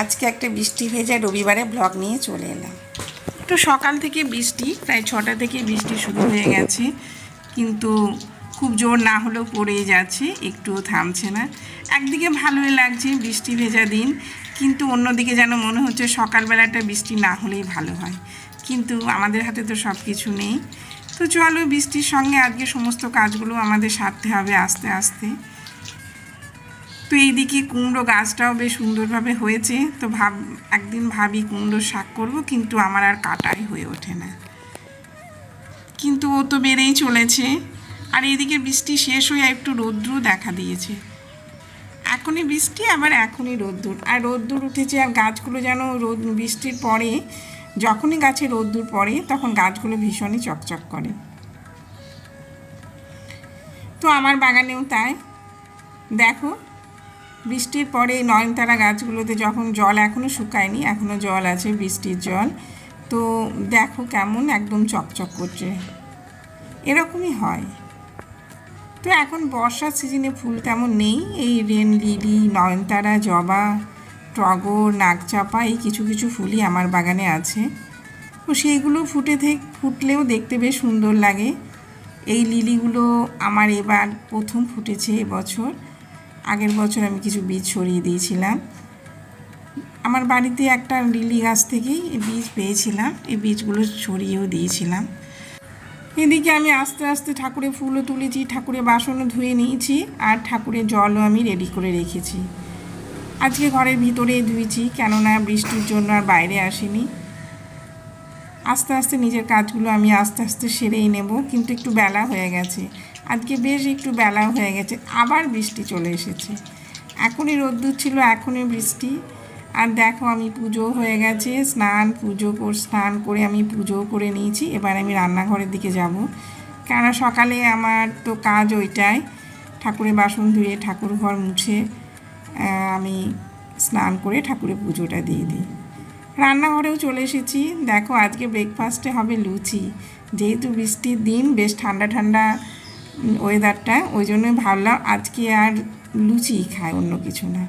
আজকে একটা বৃষ্টি ভেজা রবিবারে ব্লগ নিয়ে চলে এলাম। তো সকাল থেকে বৃষ্টি, প্রায় 6টা থেকে বৃষ্টি শুরু হয়ে গেছে, কিন্তু খুব জোর না হলেও পড়েই যাচ্ছে, একটুও থামছে না। একদিকে ভালোই লাগছে বৃষ্টি ভেজা দিন, কিন্তু অন্যদিকে যেন মনে হচ্ছে সকালবেলাটা বৃষ্টি না হলেই ভালো হয়, কিন্তু আমাদের হাতে তো সব কিছু নেই। তো চলো, বৃষ্টির সঙ্গে আজকে সমস্ত কাজগুলো আমাদের সারতে হবে আস্তে আস্তে। তো এইদিকে কুমড়ো গাছটাও বেশ সুন্দরভাবে হয়েছে, তো একদিন ভাবি কুমড়োর শাক করব, কিন্তু আমার আর কাটাই হয়ে ওঠে না, কিন্তু ও তো বেড়েই চলেছে। আর এইদিকে বৃষ্টি শেষ হয়ে একটু রোদ্দুর দেখা দিয়েছে, এখনই বৃষ্টি আবার এখনই রোদ্দুর, আর রোদ্দুর উঠেছে। আর গাছগুলো যেন বৃষ্টির পরে যখনই গাছে রোদ্দুর পড়ে তখন গাছগুলো ভীষণই চকচক করে। তো আমার বাগানেও তাই, দেখো বৃষ্টির পরে নয়নতারা গাছগুলোতে যখন জল এখনও শুকায়নি, এখনও জল আছে, বৃষ্টির জল, তো দেখো কেমন একদম চকচক করছে, এরকমই হয়। তো এখন বর্ষার সিজনে ফুল তেমন নেই, এই রেন লিলি, নয়নতারা, জবা, টগর, নাগচাপা, এই কিছু কিছু ফুলই আমার বাগানে আছে। তো সেইগুলো ফুটলেও দেখতে বেশ সুন্দর লাগে। এই লিলিগুলো আমার এবার প্রথম ফুটেছে এবছর, আগের বছর আমি কিছু বীজ ছড়িয়ে দিয়েছিলাম। আমার বাড়িতে একটা লিলি গাছ থেকেই এই বীজ পেয়েছিলাম, এই বীজগুলো ছড়িয়েও দিয়েছিলাম। এদিকে আমি আস্তে আস্তে ঠাকুরের ফুলও তুলেছি, ঠাকুরের বাসনও ধুয়ে নিয়েছি, আর ঠাকুরের জলও আমি রেডি করে রেখেছি। আজকে ঘরের ভিতরে ধুয়েছি, কেননা বৃষ্টির জন্য আর বাইরে আসিনি। আস্তে আস্তে নিজের কাজগুলো আমি আস্তে আস্তে সেরেই নেব, কিন্তু একটু বেলা হয়ে গেছে, আজকে বেশ একটু বেলা হয়ে গেছে, আবার বৃষ্টি চলে এসেছে। এখনই রোদ্দুর ছিল, এখনই বৃষ্টি। আর দেখো আমি পুজো হয়ে গেছে, স্নান করে আমি পুজো করে নিয়েছি। এবার আমি রান্নাঘরের দিকে যাব, কেননা সকালে আমার তো কাজ ওইটাই, ঠাকুরের বাসন ধুয়ে ঠাকুর ঘর মুছে আমি স্নান করে ঠাকুরের পুজোটা দিয়ে দিই। রান্নাঘরেও চলে এসেছি, দেখো আজকে ব্রেকফাস্টে হবে লুচি, যেহেতু বৃষ্টির দিন, বেশ ঠান্ডা ঠান্ডা ওয়েদারটা, ওই জন্যই ভাবলাম আজকে আর লুচি খায়, অন্য কিছু না।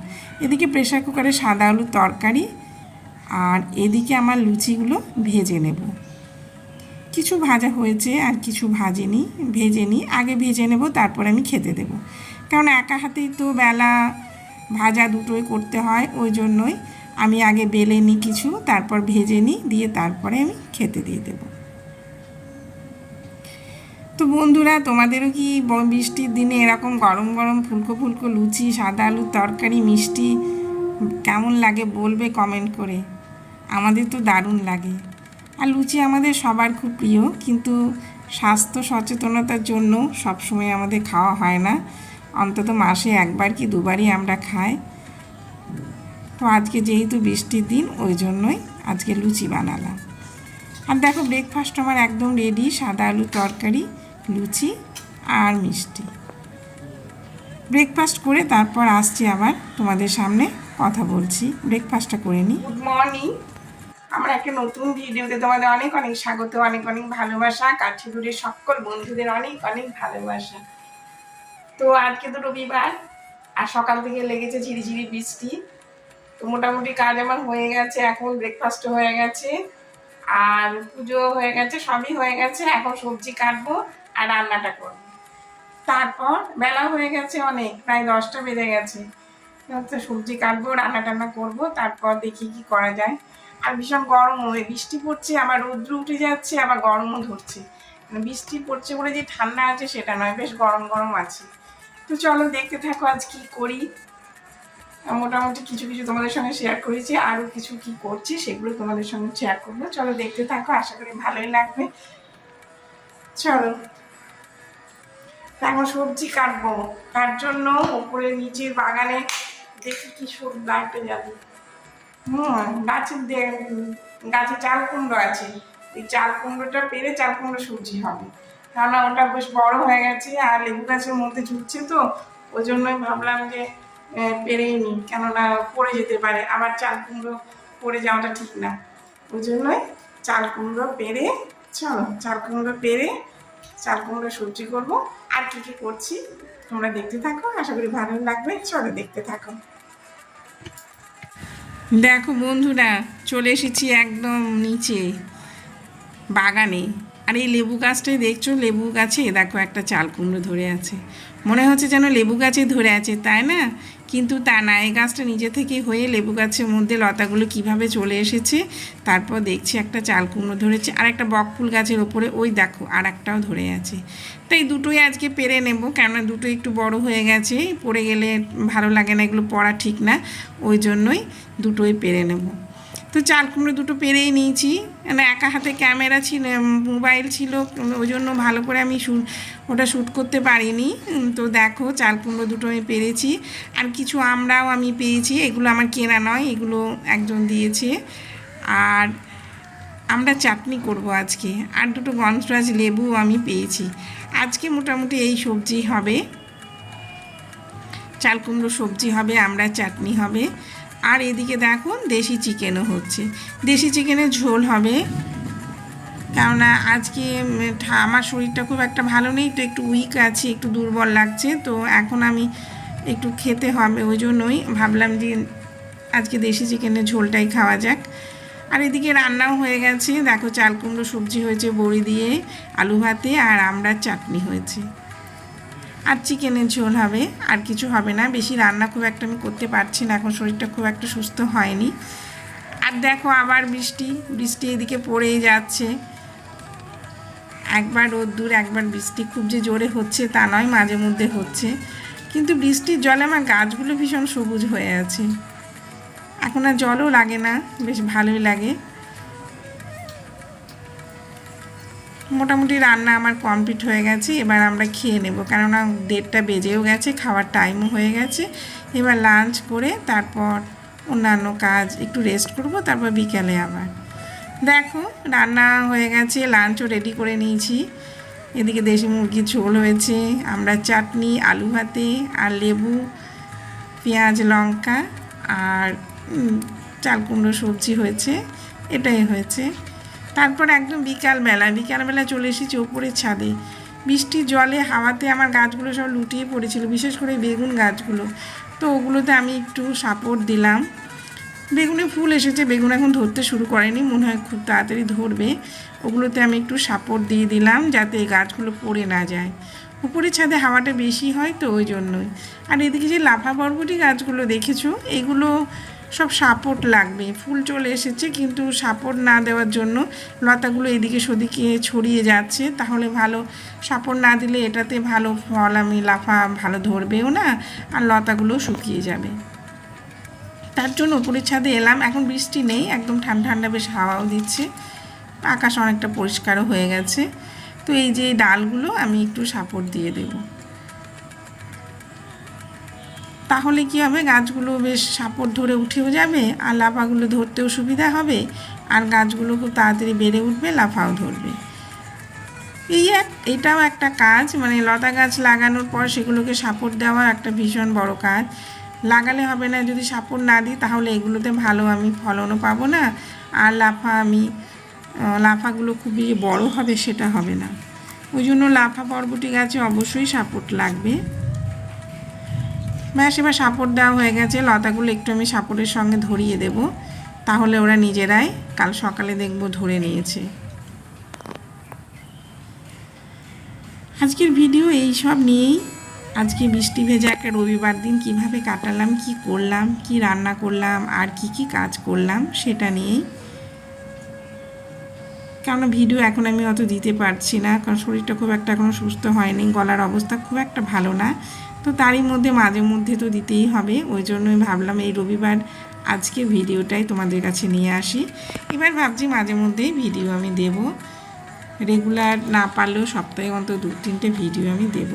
এদিকে প্রেশার কুকারে সাদা আলুর তরকারি, আর এদিকে আমার লুচিগুলো ভেজে নেব। কিছু ভাজা হয়েছে আর কিছু ভেজে নিই, আগে ভেজে নেব, তারপর আমি খেতে দেব, কারণ একা হাতেই তো বেলা ভাজা দুটোই করতে হয়, ওই জন্যই আমি আগে বেলে নিই কিছু, তারপর ভেজে নিই, দিয়ে তারপরে আমি খেতে দিয়ে দেব। তো বন্ধুরা, তোমাদেরও কি বৃষ্টির দিনে এরকম গরম গরম ফুলকো ফুলকো লুচি, সাদা আলুর তরকারি, মিষ্টি কেমন লাগে বলবে কমেন্ট করে। আমাদের তো দারুণ লাগে, আর লুচি আমাদের সবার খুব প্রিয়, কিন্তু স্বাস্থ্য সচেতনতার জন্য সবসময় আমাদের খাওয়া হয় না, অন্তত মাসে একবার কি দুবারই আমরা খাই। তো আজকে যেহেতু বৃষ্টির দিন, ওই জন্যই আজকে লুচি বানালাম। আর দেখো ব্রেকফাস্ট আমার একদম রেডি, সাদা আলুর তরকারি, লুচি আর মিষ্টি। ব্রেকফাস্ট করে তারপর আসছি, আবার তোমাদের সামনে কথা বলছি। ব্রেকফাস্টটা করে নিই। গুড মর্নিং, আমার একটা নতুন ভিডিওতে তোমাদের অনেক অনেক স্বাগত, অনেক অনেক ভালোবাসা, কাঠিগুড়ির সকল বন্ধুদের অনেক অনেক ভালোবাসা। তো আজকে তো রবিবার, আর সকাল থেকে লেগেছে ঝিরিঝিরি বৃষ্টি। তো মোটামুটি কাজ আমার হয়ে গেছে, এখন ব্রেকফাস্টও হয়ে গেছে, আর পুজো হয়ে গেছে, সবই হয়ে গেছে। এখন সবজি কাটবো আর রান্নাটা করবো, তারপর বেলা হয়ে গেছে অনেক, প্রায় 10টা বেজে গেছে। তো সবজি কাটবো, রান্না টান্না করবো, তারপর দেখি কি করা যায়। আর ভীষণ গরম হয়ে বৃষ্টি পড়ছে, আবার রৌদ্র উঠে যাচ্ছে, আবার গরমও ধরছে। বৃষ্টি পড়ছে বলে যে ঠান্ডা আছে সেটা নয়, বেশ গরম গরম আছে। তো চলো দেখতে থাকো আজ কি করি। মোটামুটি কিছু কিছু তোমাদের সঙ্গে শেয়ার করেছি, আরও কিছু কি করছি সেগুলো তোমাদের সঙ্গে শেয়ার করবো। চলো দেখতে থাকো, আশা করি ভালোই লাগবে। চলো, এখন সবজি কাটবো, তার জন্য ওপরে নিচের বাগানে দেখি কি সবজি লাগতে যাবে। গাছে চাল কুমড়ো আছে, এই চাল কুমড়োটা পেরে চাল কুমড়ো সবজি হবে, কেননা ওটা বেশ বড় হয়ে গেছে, আর লেবু গাছের মধ্যে ঝুঁকছে, তো ওই জন্যই ভাবলাম যে পেরেই নিই, কেননা পড়ে যেতে পারে, আবার চাল কুমড়ো পড়ে যাওয়াটা ঠিক না। ওই জন্যই চাল কুমড়ো পেরে, চলো চাল কুমড়ো পেরে চাল কুমড়ো সবজি করবো। আর কি কি করছি তোমরা দেখতে থাকো, আশা করি ভালো লাগবে। চলো দেখতে থাকো। দেখো বন্ধুরা, চলে এসেছি একদম নিচে বাগানে। আর এই লেবু গাছটাই দেখছো, লেবু গাছে দেখো একটা চাল কুমড়ো ধরে আছে। মনে হচ্ছে যেন লেবু গাছে ধরে আছে, তাই না? কিন্তু তা না, এই গাছটা নিজে থেকে হয়ে লেবু গাছের মধ্যে লতাগুলো কিভাবে চলে এসেছে। তারপর দেখছি একটা চাল কুমড়ো ধরেছে, আর একটা বকফুল গাছের ওপরে ওই দেখো আর একটাও ধরে আছে। তাই দুটোই আজকে পেরে নেব, কেননা দুটো একটু বড় হয়ে গেছে, পড়ে গেলে ভালো লাগে না, এগুলো পড়া ঠিক না। ওই জন্যই দুটোই পেরে নেব। তো চাল কুমড়ো দুটো পেরেই নিয়েছি। মানে একা হাতে ক্যামেরা ছিল, মোবাইল ছিল, ওই জন্য ভালো করে আমি ওটা শ্যুট করতে পারিনি। তো দেখো চাল কুমড়ো দুটো আমি পেরেছি। আর কিছু আমরাও আমি পেয়েছি, এগুলো আমার কেনা নয়, এগুলো একজন দিয়েছে। আর আমরা চাটনি করব আজকে। আর দুটো গন্ধরাজ লেবু আমি পেয়েছি। আজকে মোটামুটি এই সবজি হবে, চাল কুমড়ো সবজি হবে, আমরা চাটনি হবে। আর এদিকে দেখো দেশি চিকেনও হচ্ছে, দেশি চিকেনের ঝোল হবে। কেননা আজকে আমার শরীরটা খুব একটা ভালো নেই, তো একটু উইক আছি, একটু দুর্বল লাগছে, তো এখন আমি একটু খেতে হবে, ওই জন্যই ভাবলাম যে আজকে দেশি চিকেনের ঝোলটাই খাওয়া যাক। আর এদিকে রান্নাও হয়ে গেছে, দেখো চাল কুমড়ো সবজি হয়েছে বড়ি দিয়ে, আলু ভাতে, আর আমরা চাটনি হয়েছে। আর চিকেনের ঝোল হবে, আর কিছু হবে না। বেশি রান্না খুব একটা আমি করতে পারছি না, এখন শরীরটা খুব একটা সুস্থ হয়নি। আর দেখো আবার বৃষ্টি বৃষ্টি এদিকে পড়েই যাচ্ছে, একবার রোদ্দুর একবার বৃষ্টি। খুব যে জোরে হচ্ছে তা নয়, মাঝে মধ্যে হচ্ছে। কিন্তু বৃষ্টির জলে আমার গাছগুলো ভীষণ সবুজ হয়ে আছে, এখন আর জলও লাগে না, বেশ ভালোই লাগে। মোটামুটি রান্না আমার কমপ্লিট হয়ে গেছে, এবার আমরা খেয়ে নেব, কেননা 1:30 বেজেও গেছে, খাওয়ার টাইমও হয়ে গেছে। এবার লাঞ্চ করে তারপর অন্যান্য কাজ একটু রেস্ট করব, তারপর বিকেলে আবার। দেখো রান্না হয়ে গেছে, লাঞ্চও রেডি করে নিয়েছি। এদিকে দেশি মুরগির ঝোল হয়েছে, আমরা চাটনি, আলু ভাতে, আর লেবু, পেঁয়াজ লঙ্কা, আর চাল কুমড়ো সবজি হয়েছে, এটাই হয়েছে। তারপর একদম বিকালবেলা চলে এসেছি ওপরের ছাদে। বৃষ্টির জলে হাওয়াতে আমার গাছগুলো সব লুটিয়ে পড়েছিল, বিশেষ করে বেগুন গাছগুলো। তো ওগুলোতে আমি একটু সাপোর্ট দিলাম। বেগুনে ফুল এসেছে, বেগুন এখন ধরতে শুরু করেনি, মনে হয় খুব তাড়াতাড়ি ধরবে। ওগুলোতে আমি একটু সাপোর্ট দিয়ে দিলাম যাতে এই গাছগুলো পড়ে না যায়। উপরের ছাদে হাওয়াটা বেশি হয় তো ওই জন্যই। আর এদিকে যে লাফা বরবটি গাছগুলো দেখেছো, এগুলো সব সাপোর্ট লাগবে, ফুল চলে এসেছে, কিন্তু সাপোর্ট না দেওয়ার জন্য লতাগুলো এদিকে সেদিকে ছড়িয়ে যাচ্ছে। তাহলে ভালো সাপোর্ট না দিলে এটাতে ভালো ফল আমি লাফা ভালো ধরবেও না, আর লতাগুলো শুকিয়ে যাবে। তার জন্য উপরের ছাদে এলাম। এখন বৃষ্টি নেই, একদম ঠান্ডা ঠান্ডা বেশ হাওয়াও দিচ্ছে, আকাশ অনেকটা পরিষ্কারও হয়ে গেছে। তো এই যে ডালগুলো আমি একটু সাপোর্ট দিয়ে দেব, তাহলে কি হবে, গাছগুলো বেশ সাপোর্ট ধরে উঠেও যাবে, আর লাফাগুলো ধরতেও সুবিধা হবে, আর গাছগুলো খুব তাড়াতাড়ি বেড়ে উঠবে, লাফাও ধরবে। এটাও একটা কাজ, মানে লতা গাছ লাগানোর পর সেগুলোকে সাপোর্ট দেওয়া একটা ভীষণ বড় কাজ। লাগালে হবে না, যদি সাপোর্ট না দিই তাহলে এগুলোতে ভালো আমি ফলনও পাবো না, আর লাফাগুলো খুবই বড় হবে সেটা হবে না। ওই জন্য লাফা বরবটি গাছে অবশ্যই সাপোর্ট লাগবে। ব্যাস এবার সাপোর্ট দেওয়া হয়ে গেছে, লতাগুলো একটু আমি সাপোর্টের সঙ্গে ধরিয়ে দেব, তাহলে ওরা নিজেরাই কাল সকালে দেখব ধরে নিয়েছে। আজকের ভিডিও এই সব নিয়েই। আজকে বৃষ্টি ভেজা একটা রবিবার দিন কিভাবে কাটালাম, কি করলাম, কি রান্না করলাম, আর কি কাজ করলাম সেটা নিয়েই। কেননা ভিডিও এখন আমি অত দিতে পারছি না, কারণ শরীরটা খুব একটা এখনও সুস্থ হয়নি, গলার অবস্থা খুব একটা ভালো না। তো তারই মধ্যে মাঝে মধ্যে তো দিতেই হবে, ওই জন্যই ভাবলাম এই রবিবার আজকে ভিডিওটাই তোমাদের কাছে নিয়ে আসি। এবার ভাবছি মাঝে মধ্যেই ভিডিও আমি দেব, রেগুলার না পারলেও সপ্তাহে অন্তত 2-3টে ভিডিও আমি দেব।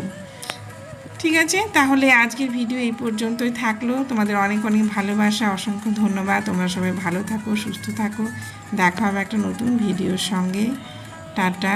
ঠিক আছে, তাহলে আজকের ভিডিও এই পর্যন্তই থাকলো। তোমাদের অনেক অনেক ভালোবাসা, অসংখ্য ধন্যবাদ। তোমরা সবাই ভালো থাকো, সুস্থ থাকো। দেখা হবে একটা নতুন ভিডিওর সঙ্গে। টাটা।